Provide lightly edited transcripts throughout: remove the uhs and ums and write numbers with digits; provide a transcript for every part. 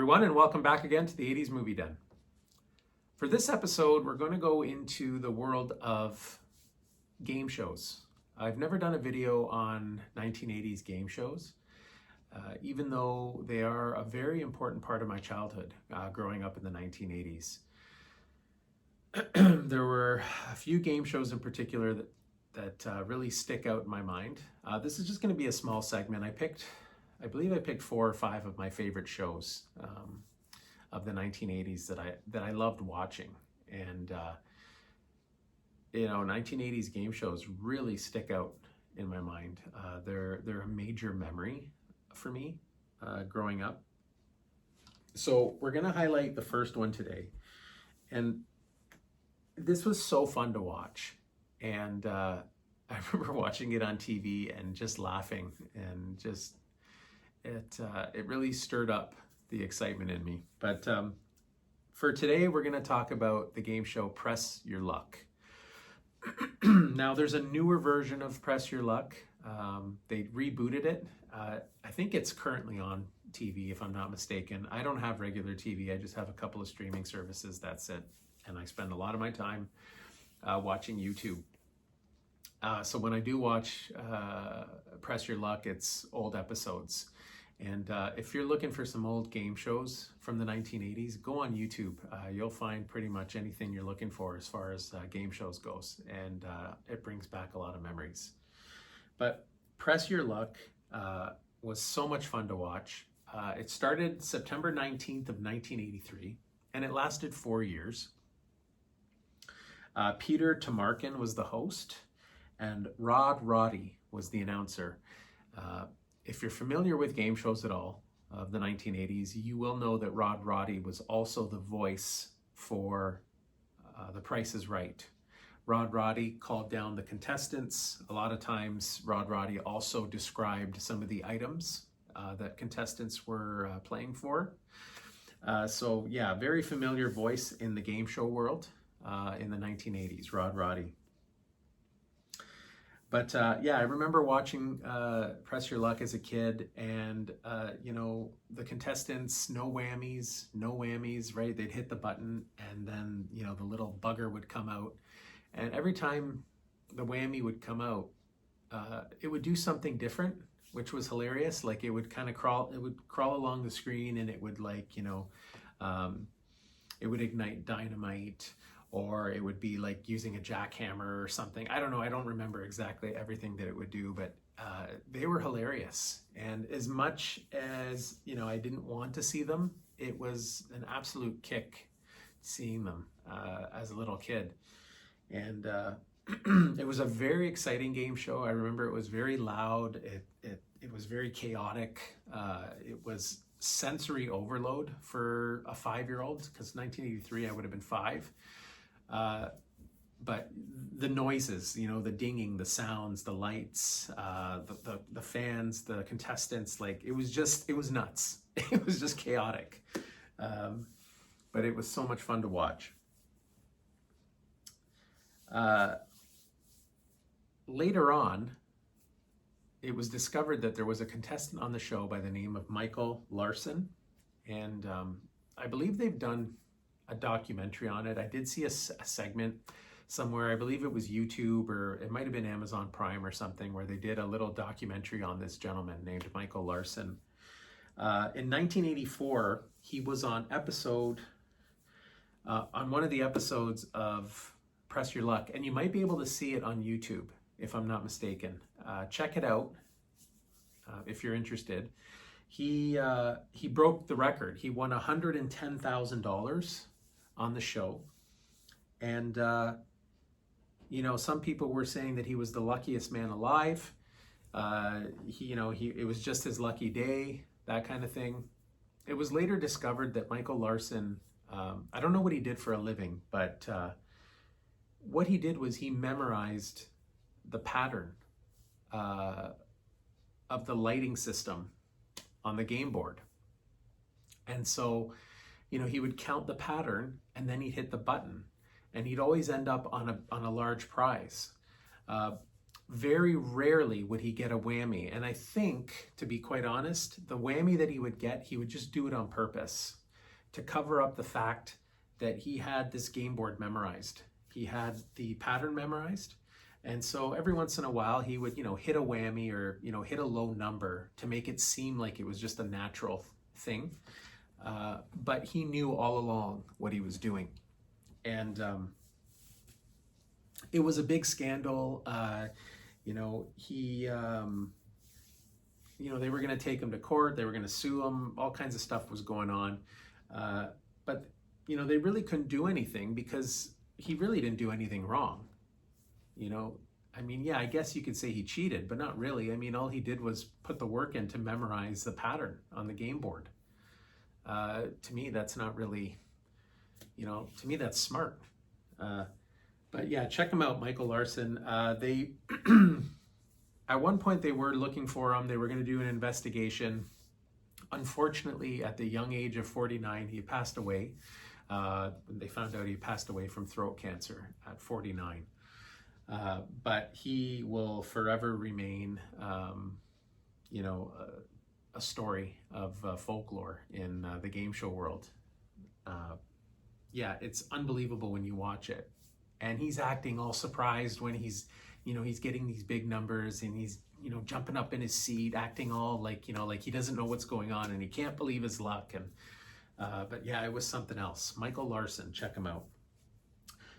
everyone, and welcome back again to the 80s Movie Den. For this episode, we're going to go into the world of game shows. I've never done a video on 1980s game shows, even though they are a very important part of my childhood growing up in the 1980s. There were a few game shows in particular that really stick out in my mind. This is just going to be a small segment. I believe I picked 4 or 5 of my favorite shows of the 1980s that I loved watching, and 1980s game shows really stick out in my mind. They're a major memory for me growing up. So we're gonna highlight the first one today, and this was so fun to watch, and I remember watching it on TV and just laughing, and just it really stirred up the excitement in me. But for today, we're going to talk about the game show Press Your Luck. Now, there's a newer version of Press Your Luck. They rebooted it. I think it's currently on TV, if I'm not mistaken. I don't have regular TV. I just have a couple of streaming services. That's it. And I spend a lot of my time watching YouTube. So when I do watch Press Your Luck, it's old episodes. And if you're looking for some old game shows from the 1980s, go on YouTube. You'll find pretty much anything you're looking for as far as game shows goes. And it brings back a lot of memories. But Press Your Luck was so much fun to watch. It started September 19th of 1983, and it lasted 4 years. Peter Tamarkin was the host, and Rod Roddy was the announcer. If you're familiar with game shows at all of the 1980s, you will know that Rod Roddy was also the voice for The Price is Right. Rod Roddy called down the contestants. A lot of times, Rod Roddy also described some of the items that contestants were playing for. So yeah, very familiar voice in the game show world in the 1980s, Rod Roddy. But yeah, I remember watching Press Your Luck as a kid, and the contestants, no whammies, right? They'd hit the button, and then the little bugger would come out, and every time the whammy would come out, it would do something different, which was hilarious. Like it would crawl along the screen, and it would it would ignite dynamite. Or it would be like using a jackhammer or something. I don't know. I don't remember exactly everything that it would do, but they were hilarious. And as much as, I didn't want to see them, it was an absolute kick seeing them as a little kid. And it was a very exciting game show. I remember it was very loud. It was very chaotic. It was sensory overload for a 5-year-old, because 1983, I would have been 5. But the noises, the dinging, the sounds, the lights, the fans, the contestants, it was nuts. It was just chaotic. But it was so much fun to watch. Later on, it was discovered that there was a contestant on the show by the name of Michael Larson. And I believe they've done a documentary on it. I did see a segment somewhere. I believe it was YouTube, or it might have been Amazon Prime or something, where they did a little documentary on this gentleman named Michael Larson. In 1984, he was on one of the episodes of Press Your Luck, and you might be able to see it on YouTube, if I'm not mistaken. Check it out if you're interested. He broke the record. He won $110,000 on the show, and some people were saying that he was the luckiest man alive. It was just his lucky day, that kind of thing. It was later discovered that Michael Larson, I don't know what he did for a living, but what he did was he memorized the pattern of the lighting system on the game board. And so, he would count the pattern, and then he'd hit the button, and he'd always end up on a large prize. very rarely would he get a whammy. And I think, to be quite honest, the whammy that he would get, he would just do it on purpose to cover up the fact that he had this game board memorized. He had the pattern memorized. And so every once in a while he would, hit a whammy or, hit a low number to make it seem like it was just a natural thing. But he knew all along what he was doing. And it was a big scandal. They were going to take him to court. They were going to sue him. All kinds of stuff was going on. But they really couldn't do anything because he really didn't do anything wrong. I guess you could say he cheated, but not really. All he did was put the work in to memorize the pattern on the game board. To me, that's not really, to me, that's smart. But yeah, check him out, Michael Larson. They, at one point they were looking for him. They were going to do an investigation. Unfortunately, at the young age of 49, he passed away. They found out he passed away from throat cancer at 49. But he will forever remain, a story of folklore in the game show world. It's unbelievable when you watch it. And he's acting all surprised when he's getting these big numbers, and he's, jumping up in his seat, acting all like he doesn't know what's going on and he can't believe his luck. And, but yeah, it was something else. Michael Larson, check him out.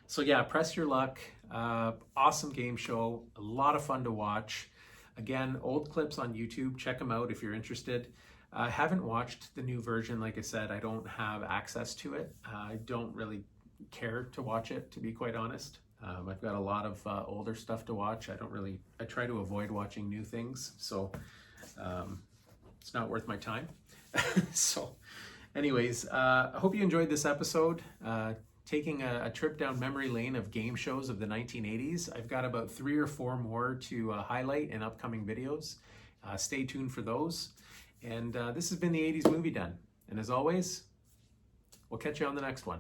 So yeah, Press Your Luck, awesome game show, a lot of fun to watch. Again, old clips on YouTube, check them out if you're interested. I haven't watched the new version. Like I said, I don't have access to it. I don't really care to watch it, to be quite honest. I've got a lot of older stuff to watch. I try to avoid watching new things, so it's not worth my time. So anyways, I hope you enjoyed this episode. Taking a trip down memory lane of game shows of the 1980s. I've got about 3 or 4 more to highlight in upcoming videos. Stay tuned for those. And this has been the 80s Movie Den. And as always, we'll catch you on the next one.